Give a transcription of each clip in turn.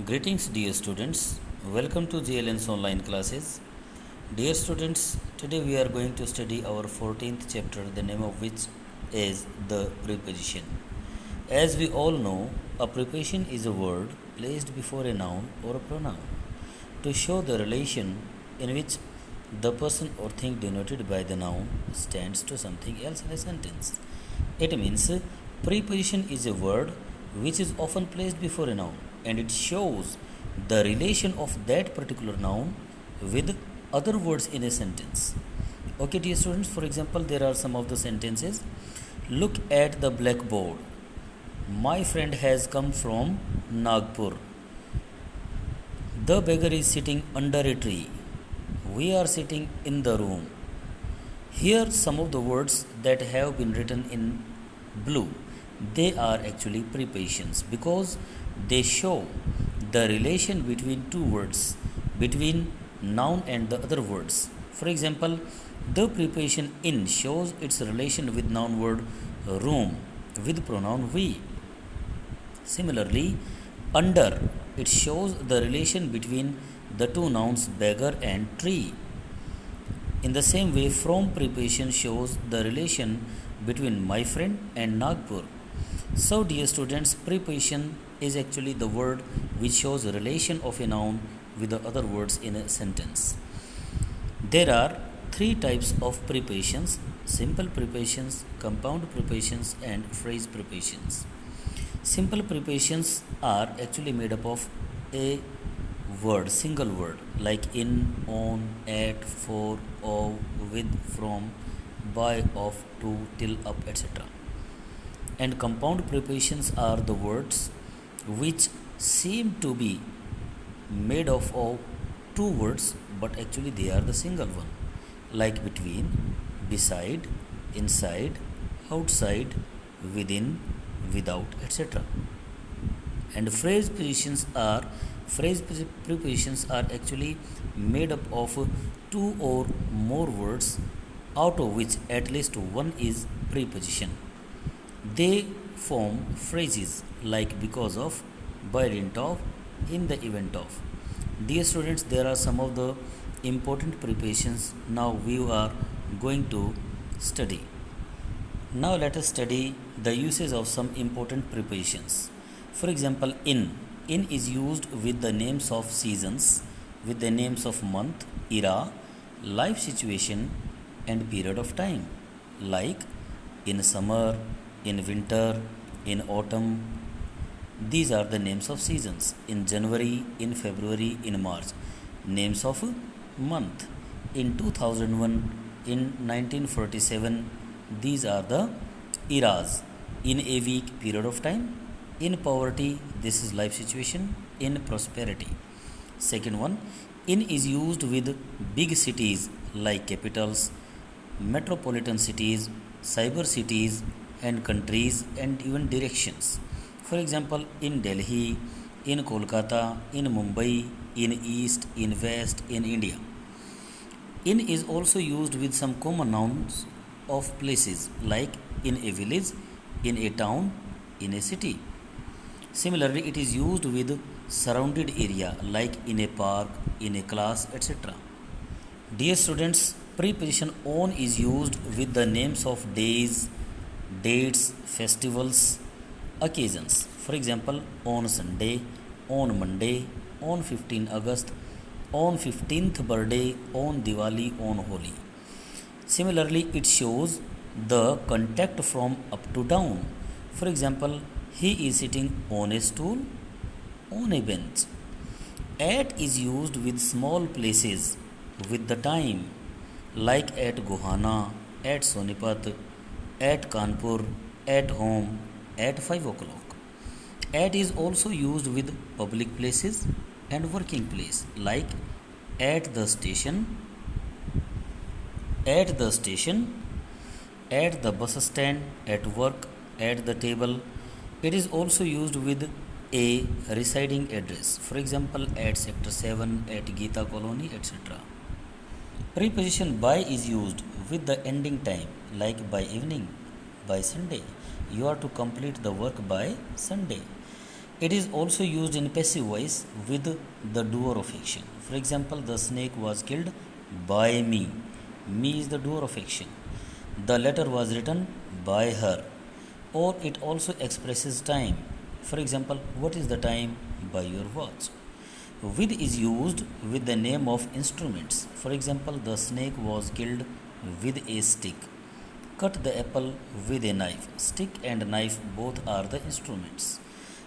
Greetings, dear students. Welcome to GLN's online classes. Dear students, today we are going to study our 14th chapter, the name of which is the preposition. As we all know, a preposition is a word placed before a noun or a pronoun to show the relation in which the person or thing denoted by the noun stands to something else in a sentence. It means preposition is a word which is often placed before a noun and it shows the relation of that particular noun with other words in a sentence. Okay, dear students, for example, there are some of the sentences. Look at the blackboard. My friend has come from Nagpur. The beggar is sitting under a tree. We are sitting in the room. Here some of the words that have been written in blue. They are actually prepositions because they show the relation between two words, between noun and the other words. For example, the preposition in shows its relation with noun word room with pronoun we. Similarly, under it shows the relation between the two nouns beggar and tree. In the same way, from preposition shows the relation between my friend and Nagpur. So, dear students, preposition is actually the word which shows a relation of a noun with the other words in a sentence. There are three types of prepositions: simple prepositions, compound prepositions, and phrase prepositions. Simple prepositions are actually made up of a word, single word, like in, on, at, for, of, with, from, by, of, to, till, up, etc. And compound prepositions are the words which seem to be made of two words, but actually they are the single one, like between, beside, inside, outside, within, without, etc. And phrase prepositions are actually made up of two or more words, out of which at least one is preposition. They form phrases like because of, by dint of, in the event of. Dear students, there are some of the important prepositions now we are going to study. Now let us study the uses of some important prepositions. For example, in. In is used with the names of seasons, with the names of month, era, life situation, and period of time, like in summer, in winter, in autumn. These are the names of seasons. In January, in February, in March. Names of month. In 2001, in 1947. These are the eras. In a week, period of time. In poverty, this is life situation. In prosperity. Second one, in is used with big cities like capitals, metropolitan cities, cyber cities, and countries, and even directions. For example, in Delhi, in Kolkata, in Mumbai, in East, in West, in India. In is also used with some common nouns of places like in a village, in a town, in a city. Similarly, it is used with surrounded area like in a park, in a class, etc. Dear students, preposition on is used with the names of days, dates, festivals, occasions. For example, on Sunday, on Monday, on 15 August, on 15th birthday, on Diwali, on Holi. Similarly, it shows the contact from up to down. For example, he is sitting on a stool, on a bench. At is used with small places with the time, like at Gohana, at Sonipat, at Kanpur, at home, at 5 o'clock. At is also used with public places and working place, like at the station, at the station, at the bus stand, at work, at the table. It is also used with a residing address. For example, at Sector 7, at Geeta Colony, etc. Preposition by is used with the ending time, like by evening, by Sunday. You are to complete the work by Sunday. It is also used in passive voice with the doer of action. For example, the snake was killed by me. Me is the doer of action. The letter was written by her. Or it also expresses time. For example, what is the time by your watch? With is used with the name of instruments. For example, the snake was killed with a stick. Cut the apple with a knife. Stick and knife both are the instruments.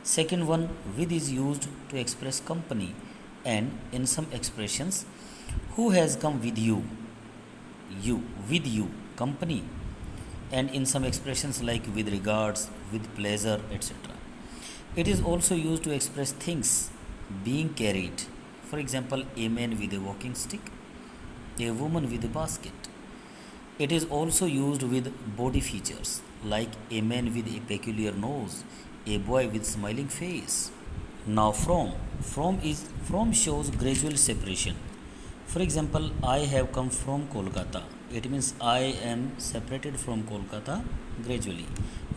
Second one, with is used to express company, and in some expressions, who has come with you? You, with you, company, and in some expressions like with regards, with pleasure, etc. It is also used to express things being carried. For example, a man with a walking stick, a woman with a basket. It is also used with body features like a man with a peculiar nose, a boy with smiling face. Now from shows gradual separation. For example, I have come from Kolkata. It means I am separated from Kolkata gradually.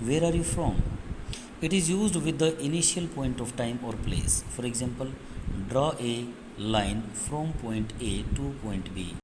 Where are you from? It is used with the initial point of time or place. For example, draw a line from point A to point B.